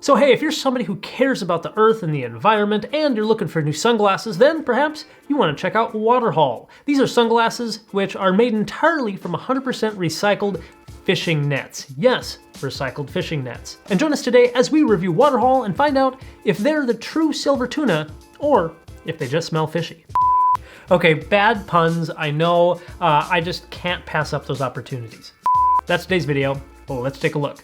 So hey, if you're somebody who cares about the earth and the environment and you're looking for new sunglasses, then perhaps you want to check out Waterhaul. These are sunglasses which are made entirely from 100% recycled fishing nets. Yes, recycled fishing nets. And join us today as we review Waterhaul and find out if they're the true silver tuna or if they just smell fishy. Okay, bad puns, I know. I just can't pass up those opportunities. That's today's video. Well, let's take a look.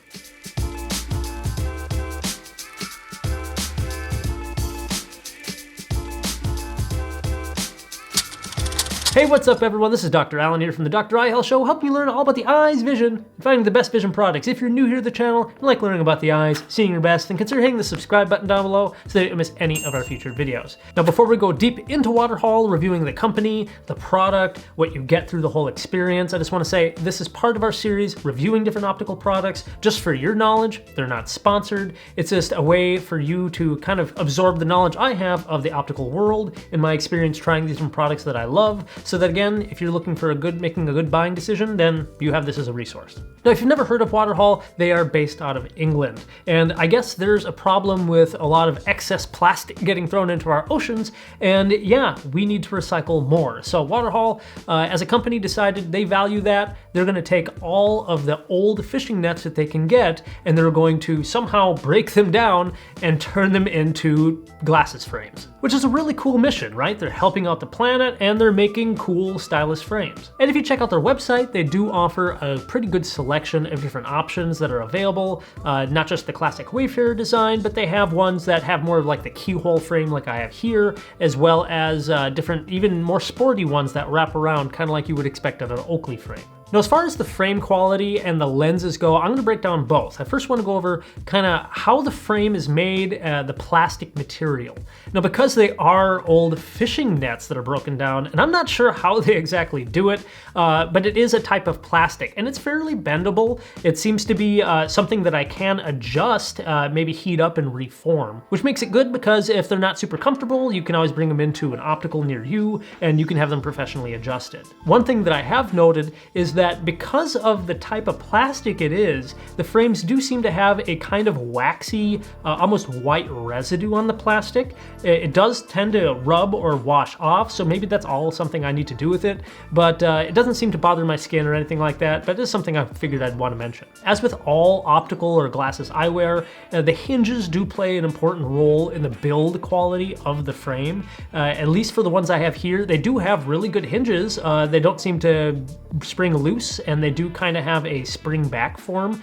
Hey, what's up everyone? This is Dr. Alan here from the Dr. Eye Health Show, helping you learn all about the eye's vision and finding the best vision products. If you're new here to the channel and like learning about the eyes, seeing your best, then consider hitting the subscribe button down below so that you don't miss any of our future videos. Now, before we go deep into Waterhaul, reviewing the company, the product, what you get through the whole experience, I just want to say this is part of our series reviewing different optical products just for your knowledge. They're not sponsored. It's just a way for you to kind of absorb the knowledge I have of the optical world and my experience trying these different products that I love, so that again, if you're looking for making a good buying decision, then you have this as a resource. Now, if you've never heard of Waterhaul, they are based out of England. And I guess there's a problem with a lot of excess plastic getting thrown into our oceans. And yeah, we need to recycle more. So Waterhaul, as a company, decided they value that. They're gonna take all of the old fishing nets that they can get, and they're going to somehow break them down and turn them into glasses frames, which is a really cool mission, right? They're helping out the planet and they're making cool, stylish frames. And if you check out their website, they do offer a pretty good selection of different options that are available. Not just the classic Wayfarer design, but they have ones that have more of like the keyhole frame like I have here, as well as different, even more sporty ones that wrap around, kind of like you would expect of an Oakley frame. Now, as far as the frame quality and the lenses go, I'm gonna break down both. I first wanna go over kind of how the frame is made, the plastic material. Now, because they are old fishing nets that are broken down, and I'm not sure how they exactly do it, but it is a type of plastic, and it's fairly bendable. It seems to be something that I can adjust, maybe heat up and reform, which makes it good because if they're not super comfortable, you can always bring them into an optical near you, and you can have them professionally adjusted. One thing that I have noted is that because of the type of plastic it is, the frames do seem to have a kind of waxy, almost white residue on the plastic. It does tend to rub or wash off, so maybe that's all something I need to do with it, but it doesn't seem to bother my skin or anything like that, but it is something I figured I'd want to mention. As with all optical or glasses eyewear, the hinges do play an important role in the build quality of the frame. At least for the ones I have here, they do have really good hinges. They don't seem to spring loose, and they do kind of have a spring back form,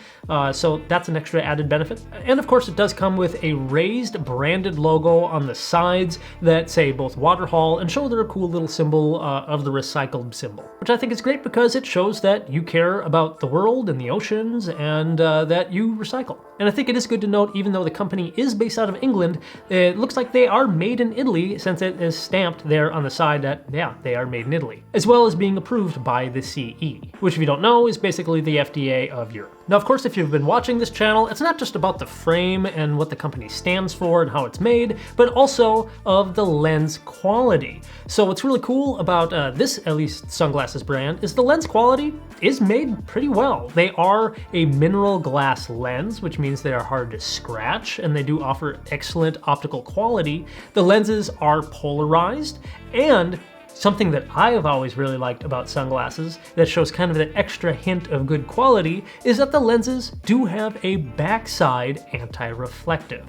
so that's an extra added benefit. And of course, it does come with a raised branded logo on the sides that say both Waterhaul and show their cool little symbol of the recycled symbol, which I think is great because it shows that you care about the world and the oceans and that you recycle. And I think it is good to note, even though the company is based out of England, it looks like they are made in Italy, since it is stamped there on the side that, yeah, they are made in Italy, as well as being approved by the CE, which if you don't know is basically the FDA of Europe. Now, of course, if you've been watching this channel, it's not just about the frame and what the company stands for and how it's made, but also of the lens quality. So what's really cool about this, at least, sunglasses brand is the lens quality is made pretty well. They are a mineral glass lens, which means they are hard to scratch, and they do offer excellent optical quality. The lenses are polarized, and something that I have always really liked about sunglasses that shows kind of that extra hint of good quality is that the lenses do have a backside anti-reflective.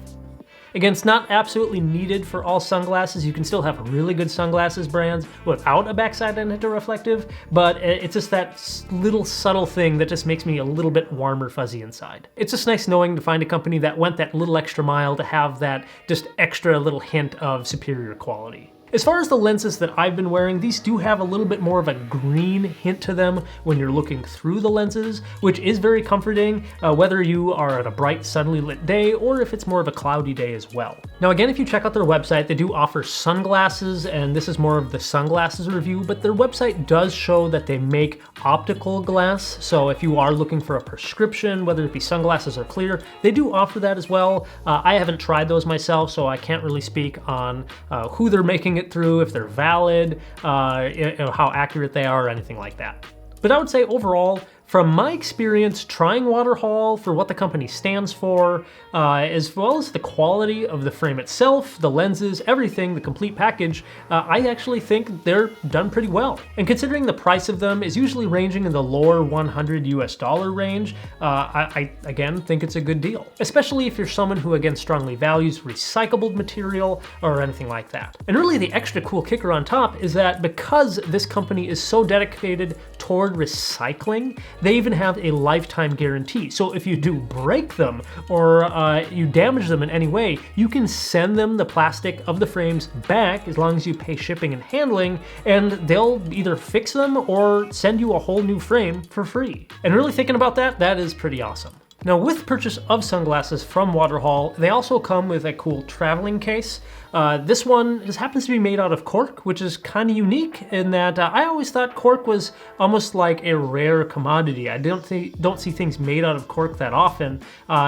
Again, it's not absolutely needed for all sunglasses. You can still have really good sunglasses brands without a backside anti-reflective, but it's just that little subtle thing that just makes me a little bit warm or fuzzy inside. It's just nice knowing to find a company that went that little extra mile to have that just extra little hint of superior quality. As far as the lenses that I've been wearing, these do have a little bit more of a green hint to them when you're looking through the lenses, which is very comforting, whether you are at a bright, sunny lit day or if it's more of a cloudy day as well. Now again, if you check out their website, they do offer sunglasses, and this is more of the sunglasses review, but their website does show that they make optical glass. So if you are looking for a prescription, whether it be sunglasses or clear, they do offer that as well. I haven't tried those myself, so I can't really speak on who they're making it through, if they're valid, how accurate they are, or anything like that. But I would say overall, From my experience trying Waterhaul for what the company stands for, as well as the quality of the frame itself, the lenses, everything, the complete package, I actually think they're done pretty well. And considering the price of them is usually ranging in the lower $100 range, I again think it's a good deal. Especially if you're someone who again strongly values recyclable material or anything like that. And really the extra cool kicker on top is that because this company is so dedicated toward recycling, they even have a lifetime guarantee. So if you do break them or you damage them in any way, you can send them the plastic of the frames back as long as you pay shipping and handling, and they'll either fix them or send you a whole new frame for free. And really thinking about that, that is pretty awesome. Now, with purchase of sunglasses from Waterhaul, they also come with a cool traveling case. This one just happens to be made out of cork, which is kind of unique in that I always thought cork was almost like a rare commodity. I don't see things made out of cork that often,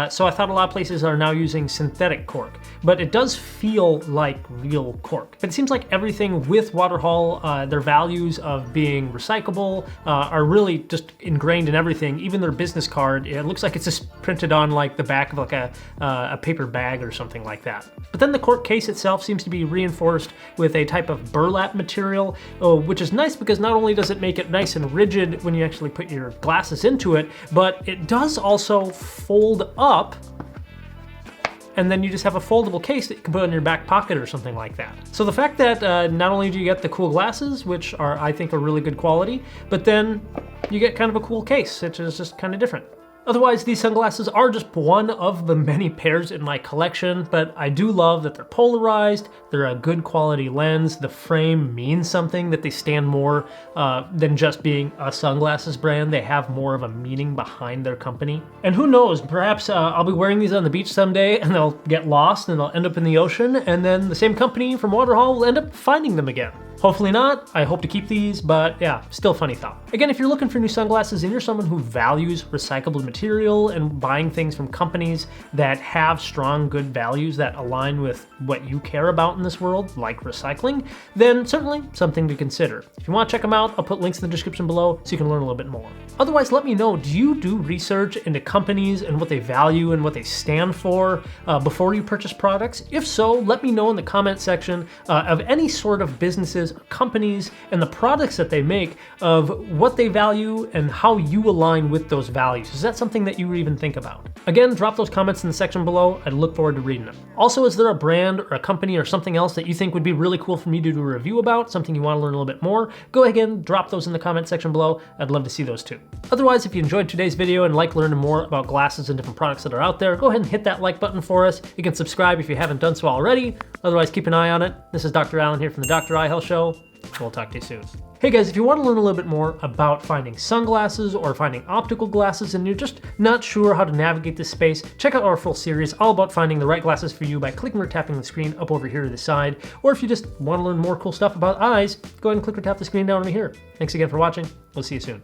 so I thought a lot of places are now using synthetic cork. But it does feel like real cork. But it seems like everything with Waterhaul, their values of being recyclable are really just ingrained in everything. Even their business card, it looks like it's just printed on like the back of like a paper bag or something like that. But then the cork case itself seems to be reinforced with a type of burlap material, which is nice because not only does it make it nice and rigid when you actually put your glasses into it, but it does also fold up, and then you just have a foldable case that you can put in your back pocket or something like that. So the fact that not only do you get the cool glasses, which are I think are really good quality, but then you get kind of a cool case, which is just kind of different. Otherwise, these sunglasses are just one of the many pairs in my collection, but I do love that they're polarized, they're a good quality lens, the frame means something, that they stand more than just being a sunglasses brand. They have more of a meaning behind their company. And who knows, perhaps I'll be wearing these on the beach someday and they'll get lost and they'll end up in the ocean, and then the same company from Waterhaul will end up finding them again. Hopefully not. I hope to keep these, but yeah, still funny thought. Again, if you're looking for new sunglasses and you're someone who values recyclable material and buying things from companies that have strong, good values that align with what you care about in this world, like recycling, then certainly something to consider. If you want to check them out, I'll put links in the description below so you can learn a little bit more. Otherwise, let me know, do you do research into companies and what they value and what they stand for before you purchase products? If so, let me know in the comment section of any sort of businesses, companies, and the products that they make, of what they value and how you align with those values. Is that something that you even think about? Again, drop those comments in the section below. I'd look forward to reading them. Also, is there a brand or a company or something else that you think would be really cool for me to do a review about, something you want to learn a little bit more? Go ahead and drop those in the comment section below. I'd love to see those too. Otherwise, if you enjoyed today's video and like learning more about glasses and different products that are out there, go ahead and hit that like button for us. You can subscribe if you haven't done so already. Otherwise, keep an eye on it. This is Dr. Allen here from the Dr. Eye Health Show. We'll talk to you soon. Hey guys, if you want to learn a little bit more about finding sunglasses or finding optical glasses and you're just not sure how to navigate this space, check out our full series all about finding the right glasses for you by clicking or tapping the screen up over here to the side. Or if you just want to learn more cool stuff about eyes, go ahead and click or tap the screen down over here. Thanks again for watching. We'll see you soon.